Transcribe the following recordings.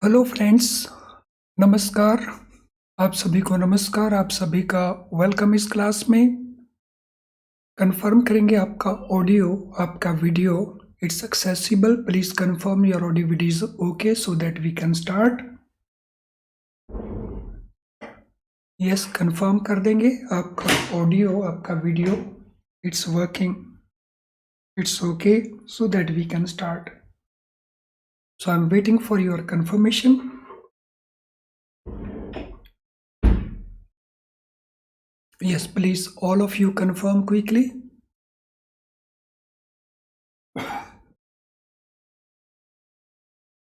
Hello friends, नमस्कार। आप सभी को नमस्कार। आप सभी का वेलकम इस क्लास में। कंफर्म करेंगे आपका ऑडियो, आपका video it's accessible. Please confirm your audio video is okay so that we can start. Yes, confirm कर देंगे आपका ऑडियो, आपका video it's working, it's okay so that we can start. So I am waiting for your confirmation. Yes, please, all of you confirm quickly.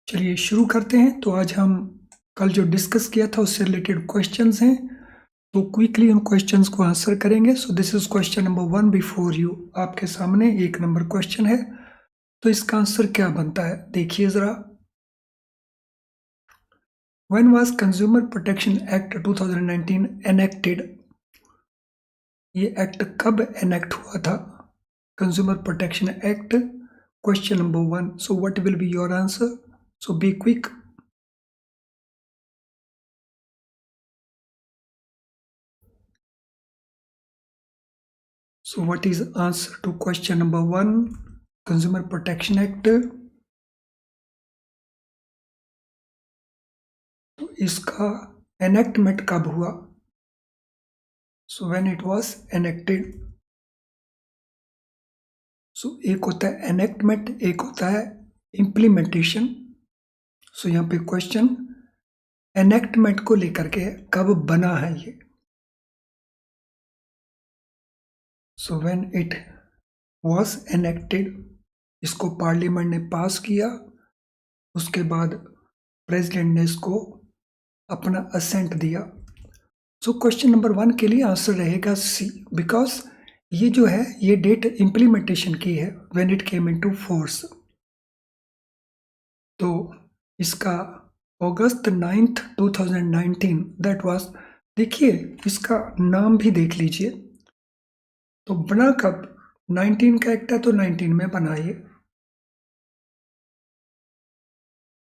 चलिए शुरू करते हैं। तो आज हम कल जो डिस्कस किया था उससे रिलेटेड क्वेश्चंस हैं, तो क्विकली उन क्वेश्चंस को आंसर करेंगे। So this is question number 1 before you. आपके सामने 1 नंबर क्वेश्चन है, तो इसका आंसर क्या बनता है देखिए जरा। When was consumer protection act 2019 enacted? ये एक्ट कब एनेक्ट हुआ था? Consumer protection act, question number 1। So what will be your answer? So be quick. So what is answer to question number 1, Consumer Protection Act? तो इसका enactment कब हुआ? So when it was enacted. So एक होता है enactment, एक होता है इम्प्लीमेंटेशन। सो यहाँ पे क्वेश्चन एनेक्टमेंट को लेकर के कब बना है ये। सो व्हेन इट वाज एनेक्टेड, इसको पार्लियामेंट ने पास किया, उसके बाद प्रेसिडेंट ने इसको अपना असेंट दिया। सो क्वेश्चन नंबर 1 के लिए आंसर रहेगा सी, बिकॉज ये जो है ये डेट इंप्लीमेंटेशन की है, when it came into force. तो इसका अगस्त 9th 2019 दैट वाज। देखिए इसका नाम भी देख लीजिए, तो बना कब? 19 का एक्ट है तो 19 में बना ये।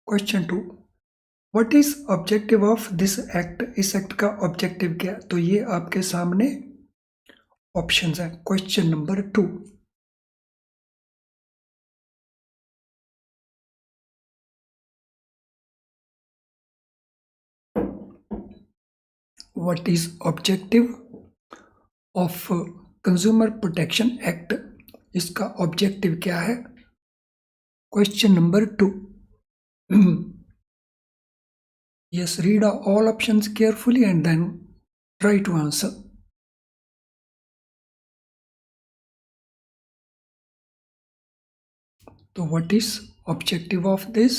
Question 2, what is objective of this act? इस एक्ट का ऑब्जेक्टिव क्या? तो ये आपके सामने ऑप्शंस हैं। Question number 2, what is objective of consumer protection act? इसका ऑब्जेक्टिव क्या है? Question number 2। Yes, read all options carefully and then try to answer. So what is objective of this?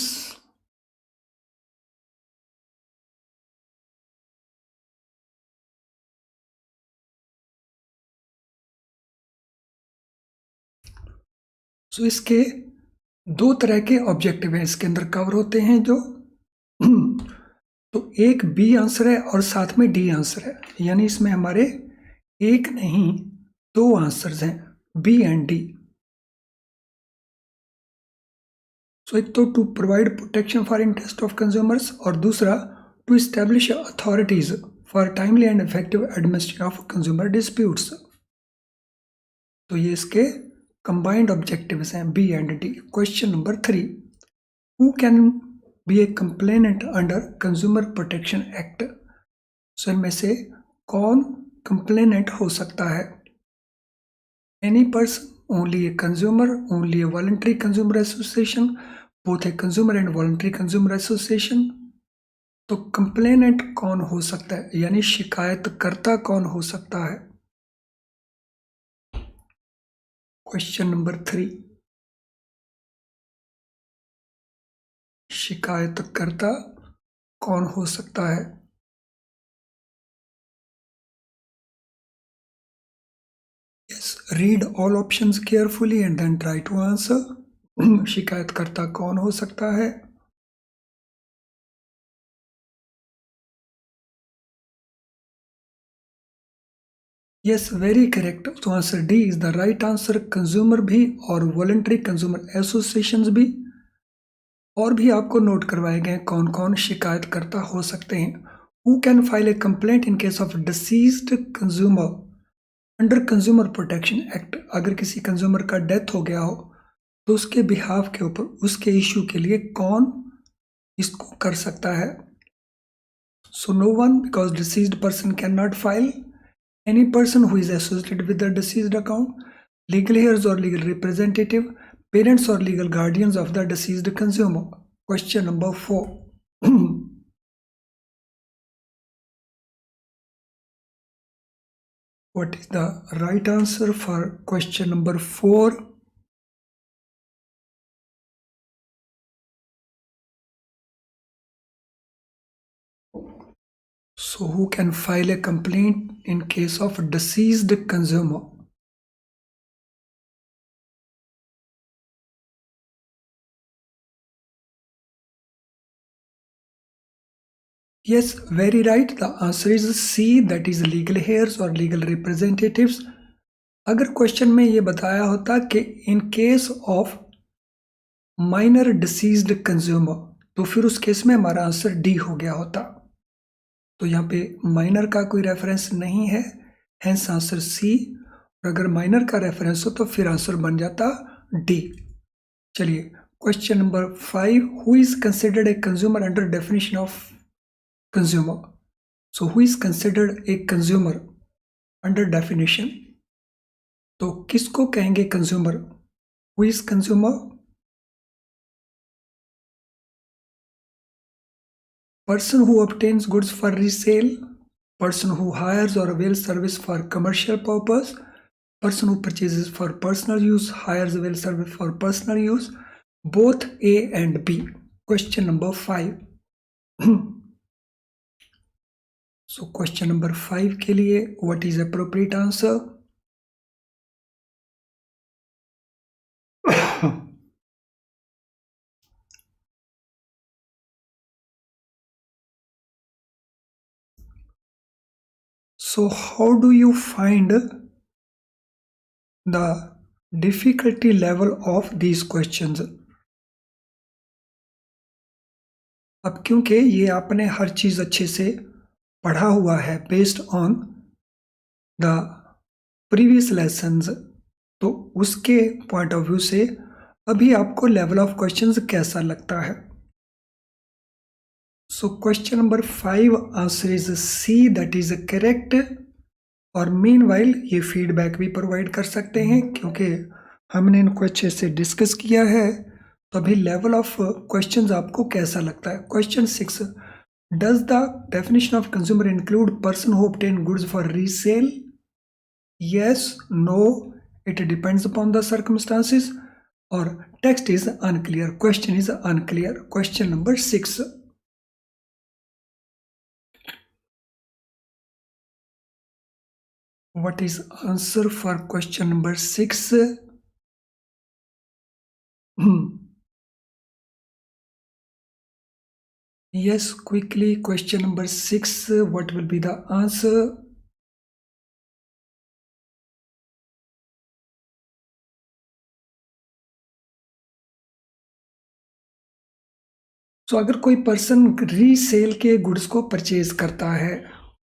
So इसके दो तरह के ऑब्जेक्टिव हैं, इसके अंदर कवर होते हैं जो तो एक बी आंसर है और साथ में डी आंसर है, यानी इसमें हमारे एक नहीं दो आंसर्स हैं, बी एंड डी। सो एक तो to provide protection for interest of consumers, और दूसरा to establish authorities for timely and effective administration of consumer disputes. तो ये इसके कंबाइंड ऑब्जेक्टिव्स हैं, B and D. Question number 3, who can be a complainant under consumer protection act? So इनमें से कौन complainant हो सकता है? Any person, only a consumer, only a voluntary consumer association, both a consumer and voluntary consumer association. तो complainant कौन हो सकता है, यानी शिकायतकर्ता कौन हो सकता है? क्वेश्चन नंबर 3, शिकायतकर्ता कौन हो सकता है? Yes, read all options carefully and then try to answer. शिकायतकर्ता कौन हो सकता है? Yes, very correct. तो answer D is the right answer. Consumer भी और वॉलंटरी कंज्यूमर एसोसिएशंस भी और भी आपको नोट करवाए गए कौन कौन शिकायतकर्ता हो सकते हैं। Who can file A complaint in case of deceased consumer under consumer protection act. अगर किसी कंज्यूमर का डेथ हो गया हो तो उसके बिहाफ के ऊपर उसके इश्यू के लिए कौन इसको कर सकता है। So no one, because deceased person can not file. Any person who is associated with the deceased account, legal heirs or legal representative, parents or legal guardians of the deceased consumer. Question number 4. What is the right answer for question number 4? So who can file a complaint in case of deceased consumer? Yes, very right. The answer is C, that is legal heirs or legal representatives. अगर question में ये बताया होता कि इन case of minor deceased consumer तो फिर उस case में हमारा आंसर डी हो गया होता। तो यहाँ पे माइनर का कोई रेफरेंस नहीं है, हेंस आंसर सी। और अगर माइनर का रेफरेंस हो तो फिर आंसर बन जाता डी। चलिए question number 5, who is considered a consumer under definition of consumer. So who is considered a consumer under definition, तो किसको कहेंगे consumer. Who is consumer, person who obtains goods for resale, person who hires or avails service for commercial purpose, person who purchases for personal use, hires avail service for personal use, both A and B. Question number 5. So question number 5 के लिए what is appropriate answer? So how do you find the difficulty level of these questions? अब क्योंकि ये आपने हर चीज अच्छे से पढ़ा हुआ है based on the previous lessons, तो उसके पॉइंट ऑफ व्यू से अभी आपको लेवल ऑफ क्वेश्चंस कैसा लगता है। So question number 5 answer is C, that is correct. और मीनवाइल ये फीडबैक भी प्रोवाइड कर सकते हैं क्योंकि हमने इनको अच्छे से डिस्कस किया है। तो अभी लेवल ऑफ क्वेश्चंस आपको कैसा लगता है। Question 6, does the definition of consumer include person who obtain goods for resale. Yes, no, it depends upon the circumstances, or text is unclear, question is unclear. Question number 6. What is answer for question number 6? Yes, quickly, question number 6, what will be the answer? तो अगर कोई person resale के goods को purchase करता है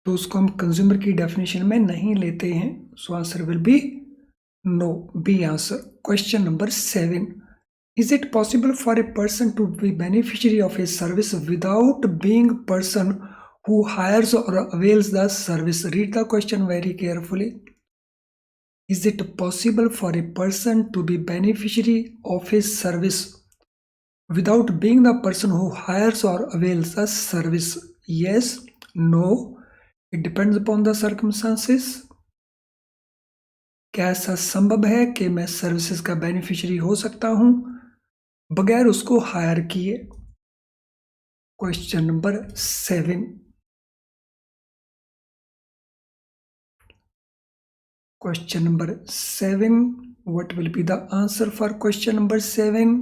तो उसको हम कंज्यूमर की डेफिनेशन में नहीं लेते हैं। So answer will be no, B answer. Question number 7, is it possible for a person to be beneficiary of a service without being person who hires or avails the service? Read the question very carefully. Is it possible for a person to be beneficiary of a service without being the person who hires or avails the service? Yes, no, it depends upon the circumstances. क्या ऐसा संभव है कि मैं services का beneficiary हो सकता हूं बगैर उसको हायर किए? Question number 7. Question number 7. What will be the answer for question number 7?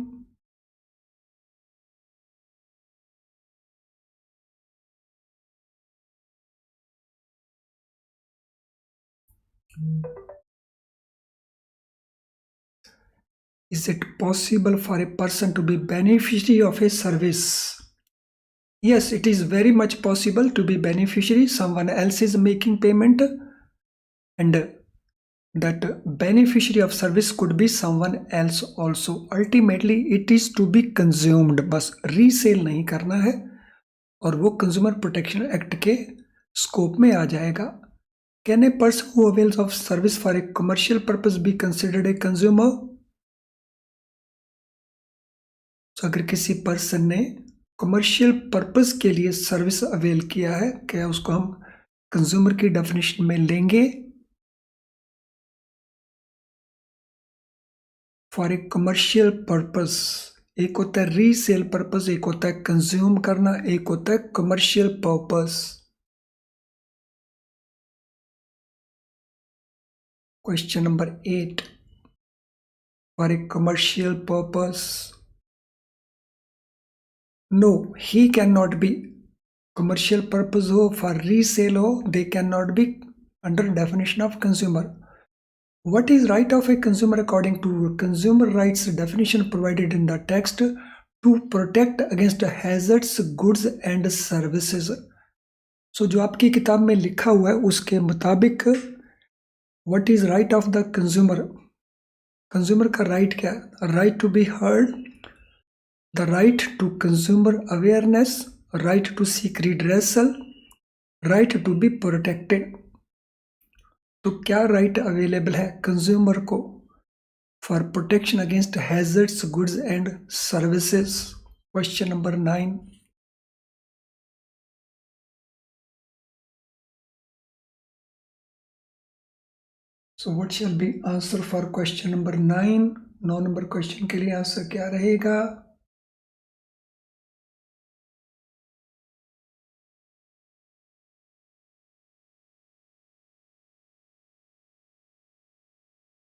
Is it possible for a person to be beneficiary of a service? Yes, it is very much possible to be beneficiary. Someone else is making payment, and that beneficiary of service could be someone else also. Ultimately, it is to be consumed. बस resale नहीं करना है और वो consumer protection act के scope में आ जाएगा. Can a person who avails of service for a commercial purpose be considered a consumer? So, अगर किसी पर्सन ने कमर्शियल पर्पस के लिए सर्विस अवेल किया है, क्या उसको हम कंज्यूमर की डेफिनेशन में लेंगे? फॉर ए कमर्शियल पर्पस, एक होता है रीसेल पर्पस, एक होता है कंज्यूम करना, एक होता है commercial purpose. Question number 8. For a commercial purpose, no, he can not be. Commercial purpose हो, फॉर रीसेल हो, they can not be under definition of consumer. What is right of a consumer according to consumer rights definition provided in the text to protect against hazards, goods and services? So जो आपकी किताब में लिखा हुआ है उसके मुताबिक what is right of the consumer? Consumer का राइट क्या है? Right to be heard, the right to consumer awareness, right to seek redressal, right to be protected. तो क्या राइट अवेलेबल है कंज्यूमर को for protection against hazards, goods and services? Question number 9. So what shall be answer for question number 9? 9 number question के लिए answer क्या रहेगा?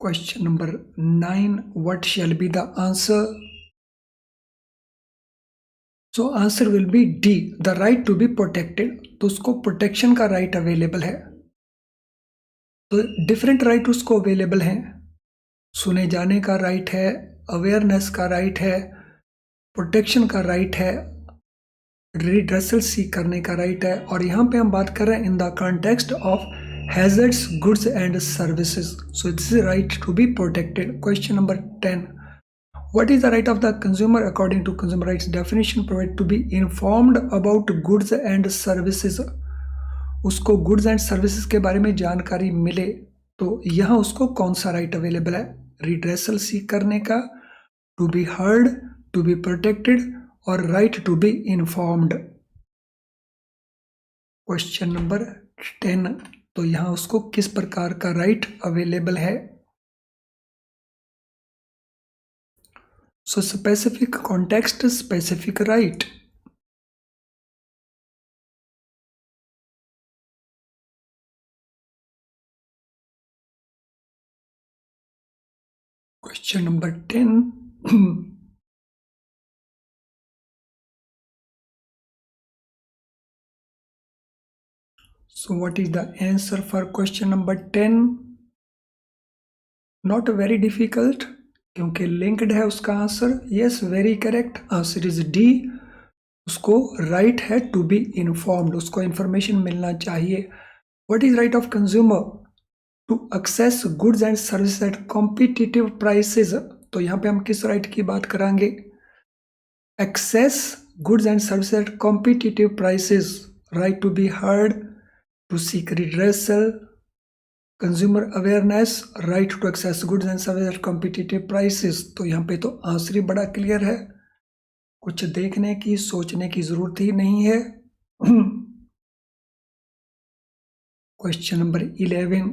Question number 9, what shall be the answer? So answer will be D, the right to be protected. तो उसको protection का right available है. तो different right उसको अवेलेबल हैं. सुने जाने का राइट है, अवेयरनेस का राइट है, प्रोटेक्शन का राइट है, रिड्रेसल सीक करने का राइट है. और यहाँ पे हम बात कर रहे हैं in the context of hazards, goods and services. So it's the right to be protected. Question number 10. What is the right of the consumer according to consumer rights definition provided to be informed about goods and services? उसको goods and services के बारे में जानकारी मिले तो यहाँ उसको कौन सा राइट अवेलेबल है? रिड्रेसल सीक करने का, to be heard, to be protected और right to be informed. Question number 10. तो यहाँ उसको किस प्रकार का राइट अवेलेबल है? So specific context, specific right. Question number 10. So what is the answer for question number 10? Not very difficult क्योंकि linked है उसका answer. Yes, very correct. Answer is D. उसको right है to be informed, उसको information मिलना चाहिए. What is right of consumer? To access goods and services at competitive prices. तो यहाँ पे हम किस right की बात करेंगे? Access goods and services at competitive prices. Right to be heard, to seek redressal, consumer awareness, right to access goods and service at competitive prices. तो यहाँ पे तो आंसर ही बड़ा क्लियर है, कुछ देखने की सोचने की जरूरत ही नहीं है. Question number 11.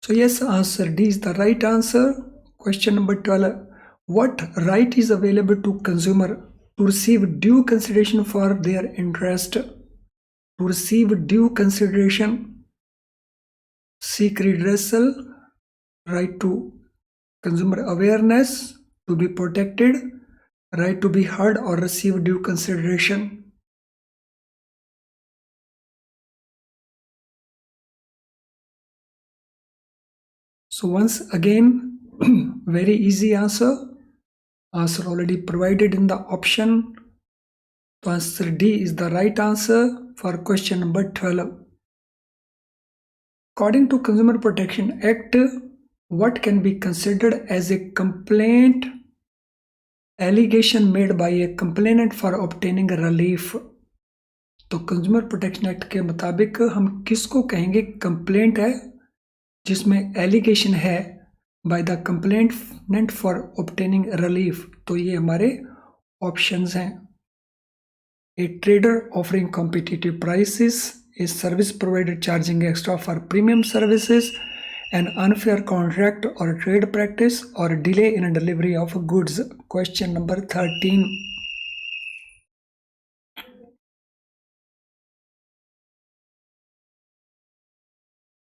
So yes, answer D is the right answer. Question number 12. What right is available to consumer to receive due consideration for their interest? To receive due consideration, seek redressal, right to consumer awareness, to be protected, right to be heard or receive due consideration. So once again, very easy answer already provided in the option. So answer D is the right answer for question number 12. According to Consumer Protection Act, what can be considered as a complaint allegation made by a complainant for obtaining relief? तो consumer protection act के मुताबिक हम किसको कहेंगे complaint है जिसमें allegation है by the complainant for obtaining relief? तो ये हमारे ऑप्शंस हैं. ए trader offering competitive prices, a service provider charging extra for premium services, an unfair contract or trade practice, or delay in delivery of goods. Question number 13.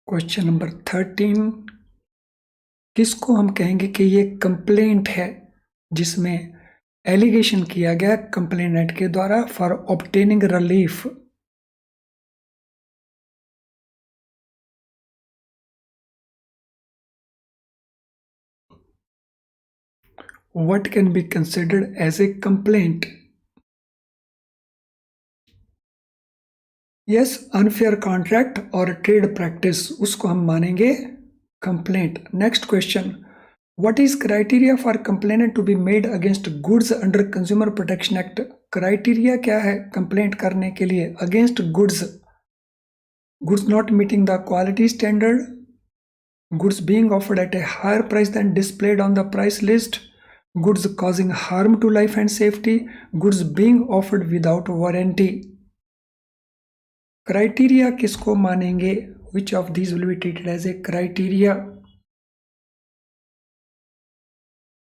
Question number 13, किसको हम कहेंगे कि ये complaint है जिसमें एलिगेशन किया गया कंप्लेनेंट के द्वारा for obtaining relief? What can be considered as a complaint? Yes, unfair contract और trade practice उसको हम मानेंगे complaint. Next question. What is criteria for complainant to be made against goods under Consumer Protection Act? Criteria क्या है complaint करने के लिए against goods? Goods not meeting the quality standard, goods being offered at a higher price than displayed on the price list, goods causing harm to life and safety, goods being offered without warranty. Criteria किसको मानेंगे? Which of these will be treated as a criteria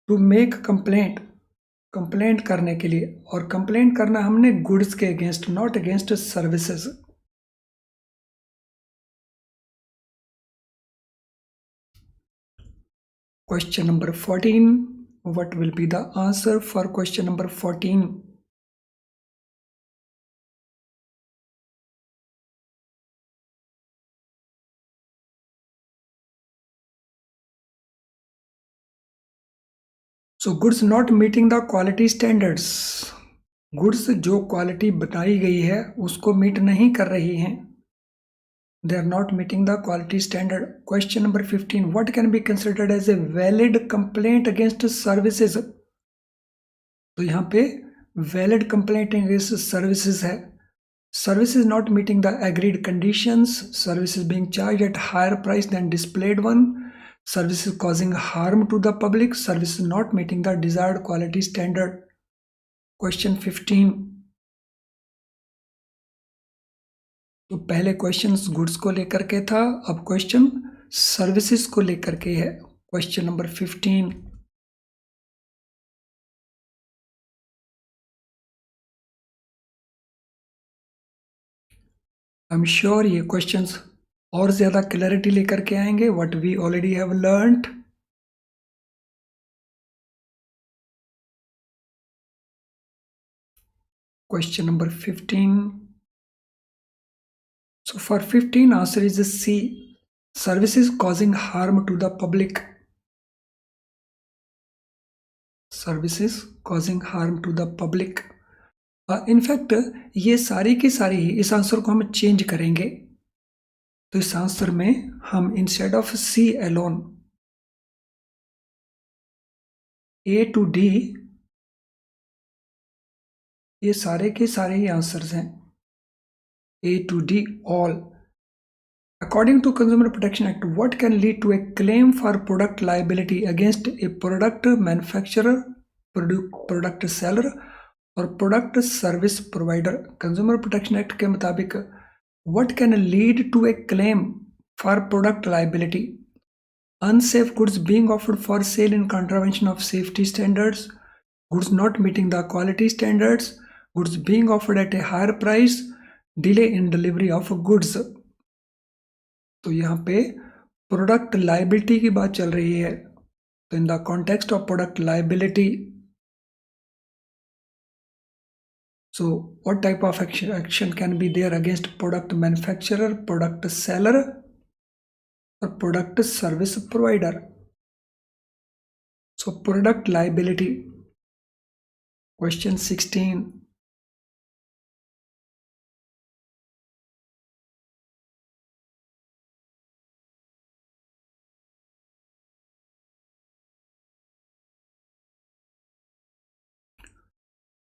to make complaint? Complaint करने के लिए, और complaint करना हमने goods के against, not against services. Question number 14. What will be the answer for question number 14? So goods not meeting the quality standards. Goods जो quality बताई गई है उसको मीट नहीं कर रही हैं. They are not meeting the quality standard. Question number 15. What can be considered as a valid complaint against services? तो यहाँ पे valid complaint against services है. Services not meeting the agreed conditions, services being charged at higher price than displayed one, services causing harm to the public, services not meeting the desired quality standard. Question 15. तो पहले question goods को लेकर के था, अब question services को लेकर के है. Question number 15. I am sure ये क्वेश्चंस और ज्यादा क्लैरिटी लेकर के आएंगे what we already have learned. Question number 15. So for 15, answer is C. Services causing harm to the public. Services causing harm to the public. In fact ये सारी की सारी ही इस आंसर को हम चेंज करेंगे. तो इस आंसर में हम instead of C alone A to D, ये सारे के सारे ही आंसर्स हैं. A to D all. According to Consumer Protection Act, what can lead to a claim for product liability against a product manufacturer, product seller or product service provider? Consumer Protection Act के मुताबिक what can lead to a claim for product liability? Unsafe goods being offered for sale in contravention of safety standards, goods not meeting the quality standards, goods being offered at a higher price, delay in delivery of goods. तो यहाँ पे product liability की बात चल रही है. तो in the context of product liability, so what type of action can be there against product manufacturer, product seller or product service provider. So product liability. Question 16.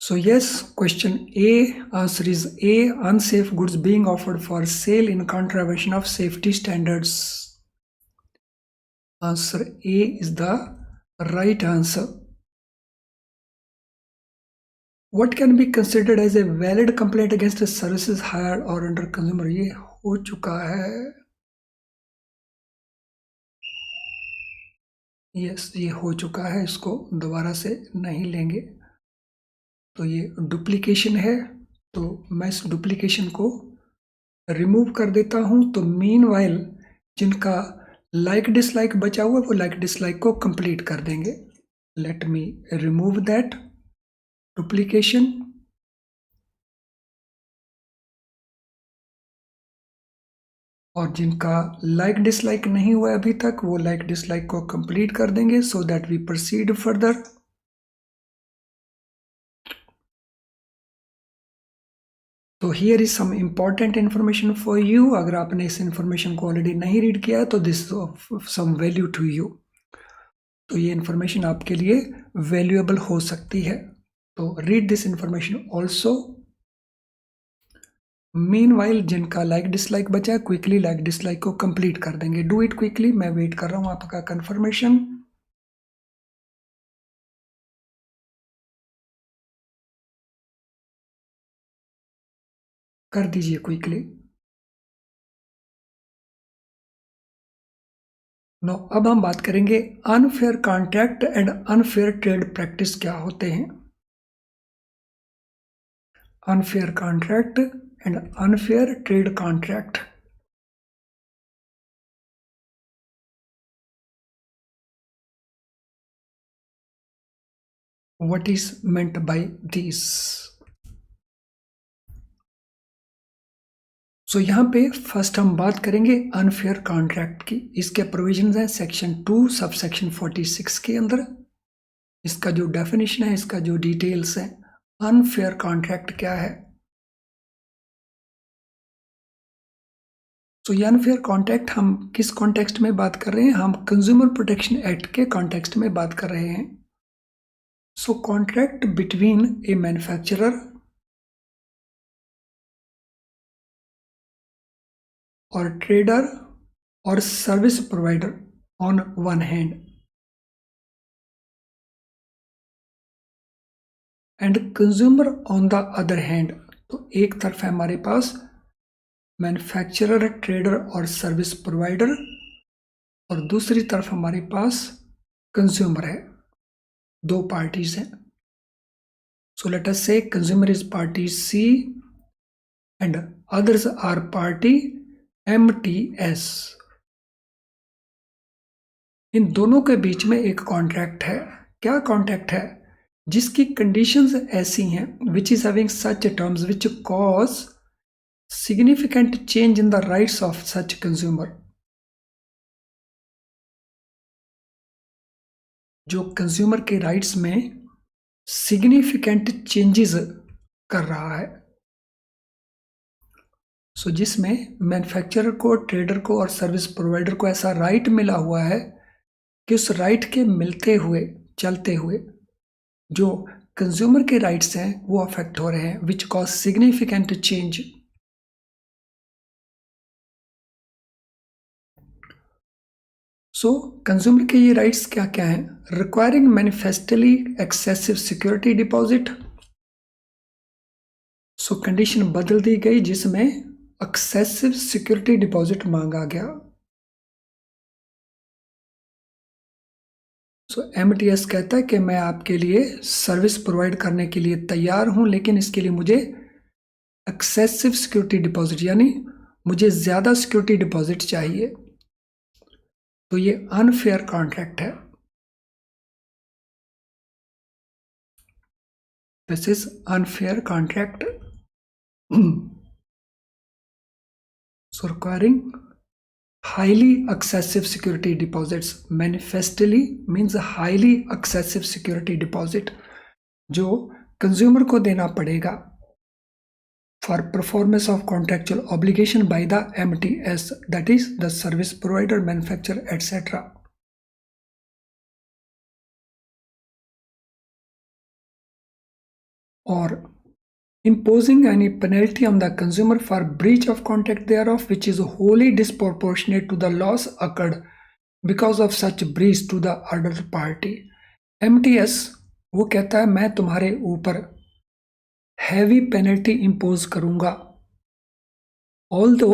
So yes, question A, answer is A, unsafe goods being offered for sale in contravention of safety standards. Answer A is the right answer. What can be considered as a valid complaint against a services hired or under consumer? ये हो चुका है. Yes, ये हो चुका है, इसको दोबारा से नहीं लेंगे. तो ये डुप्लीकेशन है, तो मैं इस डुप्लीकेशन को रिमूव कर देता हूं. तो मीनवाइल जिनका लाइक डिसलाइक बचा हुआ वो लाइक डिसलाइक को कंप्लीट कर देंगे. Let me remove that duplication. और जिनका लाइक डिसलाइक नहीं हुआ अभी तक वो लाइक डिसलाइक को कंप्लीट कर देंगे so that we proceed further. तो here is some important information for you. अगर आपने इस इंफॉर्मेशन को ऑलरेडी नहीं रीड किया है तो this is of some value to you. तो ये इंफॉर्मेशन आपके लिए वैल्यूएबल हो सकती है. तो read this information also. Meanwhile जिनका लाइक डिसलाइक बचा है क्विकली लाइक डिसलाइक को कंप्लीट कर देंगे. Do it quickly. मैं वेट कर रहा हूं आपका कंफर्मेशन. कर दीजिए क्विकली. नो, अब हम बात करेंगे unfair contract and unfair trade practice क्या होते हैं. Unfair contract and unfair trade contract. What is meant by these? सो यहाँ पे फर्स्ट हम बात करेंगे अनफेयर कॉन्ट्रैक्ट की. इसके प्रोविजंस हैं सेक्शन 2 सब सेक्शन 46 के अंदर. इसका जो डेफिनेशन है, इसका जो डिटेल्स है, अनफेयर कॉन्ट्रैक्ट क्या है. तो ये अनफेयर कॉन्ट्रैक्ट हम किस कॉन्टेक्स्ट में बात कर रहे हैं? हम कंज्यूमर प्रोटेक्शन एक्ट के कॉन्टेक्स्ट में बात कर रहे हैं. सो कॉन्ट्रैक्ट बिटवीन ए मैन्युफैक्चरर और ट्रेडर और service provider on one hand and consumer on the other hand. तो एक तरफ है हमारे पास मैन्युफैक्चरर, ट्रेडर और सर्विस प्रोवाइडर, और दूसरी तरफ हमारे पास कंज्यूमर है. दो पार्टीज हैं. सो let us say consumer is party C and others are party MTS. इन दोनों के बीच में एक कॉन्ट्रैक्ट है. क्या कॉन्ट्रैक्ट है? जिसकी कंडीशंस ऐसी हैं which is having such terms which cause significant change in the rights of such consumer. जो कंज्यूमर के राइट्स में सिग्निफिकेंट चेंजेस कर रहा है. सो जिसमें मैन्युफैक्चरर को, ट्रेडर को और सर्विस प्रोवाइडर को ऐसा राइट मिला हुआ है कि उस राइट के मिलते हुए, चलते हुए जो कंज्यूमर के राइट्स हैं वो अफेक्ट हो रहे हैं, which cause significant change. So consumer के ये राइट्स क्या क्या हैं? Requiring manifestly excessive security deposit. सो कंडीशन बदल दी गई जिसमें एक्सेसिव सिक्योरिटी डिपॉजिट मांगा गया. सो MTS कहता है कि मैं आपके लिए सर्विस प्रोवाइड करने के लिए तैयार हूं, लेकिन इसके लिए मुझे एक्सेसिव सिक्योरिटी डिपॉजिट यानी मुझे ज़्यादा सिक्योरिटी डिपॉजिट चाहिए. तो ये अनफेयर कॉन्ट्रैक्ट है. This is unfair contract. So requiring highly excessive security deposits. Manifestly means highly excessive security deposit जो कंज्यूमर को देना पड़ेगा for performance of contractual obligation by the MTS, that is the service provider, manufacturer, etc. Or imposing any penalty on the consumer for breach of contract thereof which is wholly disproportionate to the loss occurred because of such breach to the other party. MTS वो कहता है मैं तुम्हारे ऊपर heavy penalty impose करूंगा, although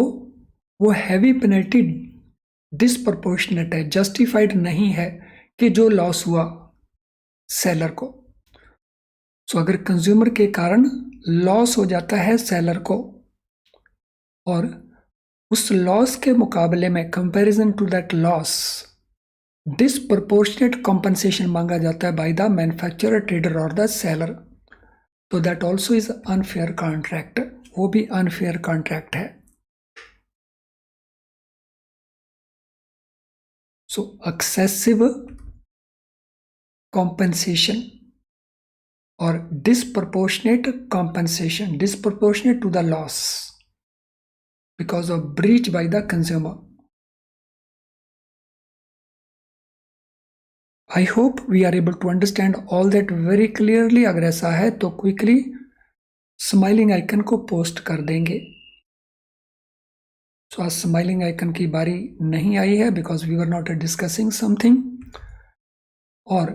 वो heavy penalty disproportionate है, justified नहीं है कि जो लॉस हुआ सेलर को। सो अगर कंज्यूमर के कारण लॉस हो जाता है सेलर को और उस लॉस के मुकाबले में comparison to that loss disproportionate compensation मांगा जाता है बाय द मैन्युफैक्चरर, ट्रेडर और द सेलर, तो that also is unfair contract, वो भी अनफेयर कॉन्ट्रैक्ट है। सो एक्सेसिव कॉम्पनसेशन और disproportionate compensation, disproportionate to the loss because of breach by the consumer. I hope we are able to understand all that very clearly. अगर ऐसा है तो quickly smiling icon को post कर देंगे। सो आज स्माइलिंग आइकन की बारी नहीं आई है because we were not discussing something. और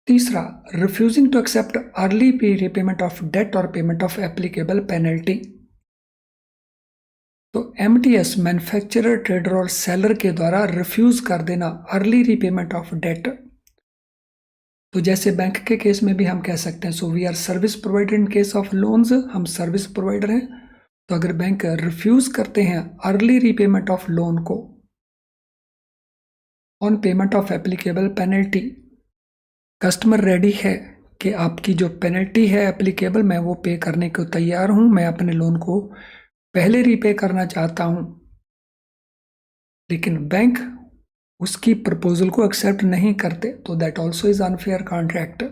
तीसरा, refusing to accept early repayment of debt और पेमेंट ऑफ एप्लीकेबल पेनल्टी। तो MTS मैन्युफैक्चरर, ट्रेडर और सेलर के द्वारा रिफ्यूज कर देना अर्ली रीपेमेंट ऑफ डेट। तो जैसे बैंक के केस में भी हम कह सकते हैं, so we are service provider in case of loans, हम सर्विस प्रोवाइडर हैं। तो अगर बैंक रिफ्यूज करते हैं अर्ली रीपेमेंट ऑफ लोन को on payment of applicable penalty, customer ready है कि आपकी जो पेनल्टी है एप्लीकेबल, मैं वो पे करने को तैयार हूं, मैं अपने लोन को पहले रीपे करना चाहता हूं, लेकिन बैंक उसकी प्रपोजल को एक्सेप्ट नहीं करते, तो that also is unfair contract.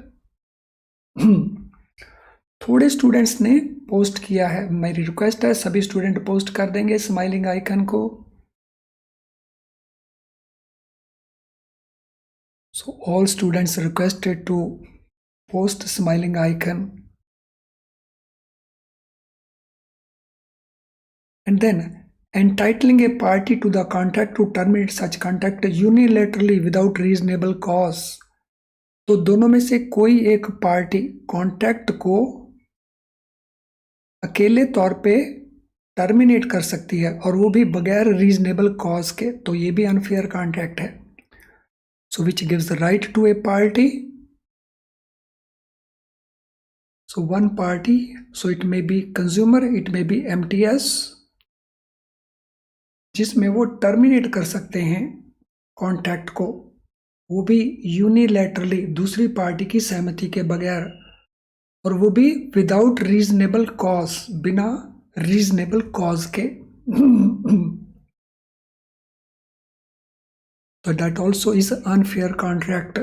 थोड़े स्टूडेंट्स ने पोस्ट किया है, मेरी रिक्वेस्ट है सभी स्टूडेंट पोस्ट कर देंगे स्माइलिंग आइकन को। So all students requested to post smiling icon, and then entitling a party to the contract to terminate such contract unilaterally without reasonable cause। तो दोनों में से कोई एक पार्टी कॉन्ट्रैक्ट को अकेले तौर पे टर्मिनेट कर सकती है और वो भी बगैर रीजनेबल कॉज के, तो ये भी अनफेयर कॉन्ट्रैक्ट है। So which gives the right to a party? So one party, so it may be consumer, it may be MTS, जिसमें वो टर्मिनेट कर सकते हैं कॉन्ट्रैक्ट को, वो भी यूनिलैटरली, दूसरी पार्टी की सहमति के बगैर, और वो भी विदाउट रीजनेबल कॉज, बिना रीजनेबल कॉज के। तो that also is unfair contract।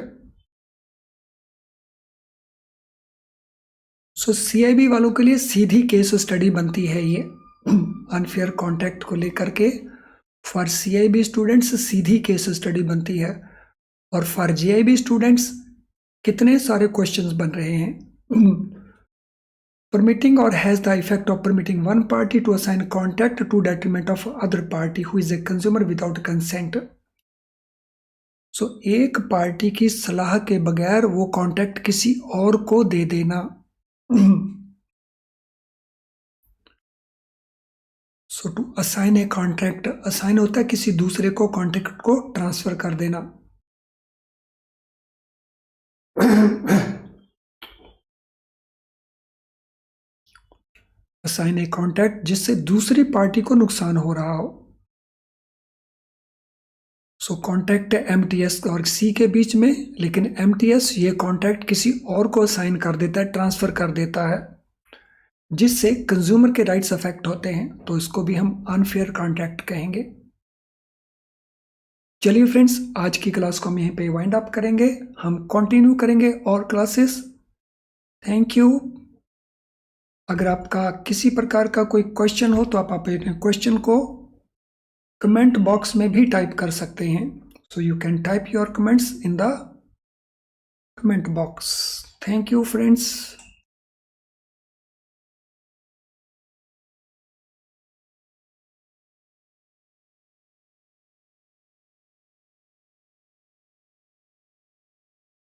So CIB वालों के लिए सीधी केस स्टडी बनती है ये अनफेयर कॉन्ट्रैक्ट को लेकर के। For CIB students Sidhi case study बनती है, और फॉर GIB स्टूडेंट्स कितने सारे क्वेश्चंस बन रहे हैं। परमिटिंग और has the effect of permitting one party to assign contract to detriment of other party who is a consumer without consent. So एक पार्टी की सलाह के बगैर वो कॉन्ट्रैक्ट किसी और को दे देना। So to assign a contract, assign होता है किसी दूसरे को कॉन्ट्रैक्ट को ट्रांसफर कर देना। असाइन ए कॉन्ट्रैक्ट जिससे दूसरी पार्टी को नुकसान हो रहा हो। सो कॉन्ट्रैक्ट है MTS और C के बीच में, लेकिन MTS ये कॉन्ट्रैक्ट किसी और को असाइन कर देता है, ट्रांसफर कर देता है, जिससे कंज्यूमर के राइट्स अफेक्ट होते हैं, तो इसको भी हम अनफेयर कॉन्ट्रैक्ट कहेंगे। चलिए फ्रेंड्स, आज की क्लास को हम यहीं पे वाइंड अप करेंगे। हम कंटिन्यू करेंगे और क्लासेस। Thank you. अगर आपका किसी प्रकार का कोई क्वेश्चन हो तो आप अपने क्वेश्चन को कमेंट बॉक्स में भी टाइप कर सकते हैं। So you can type your comments in the comment box. Thank you friends.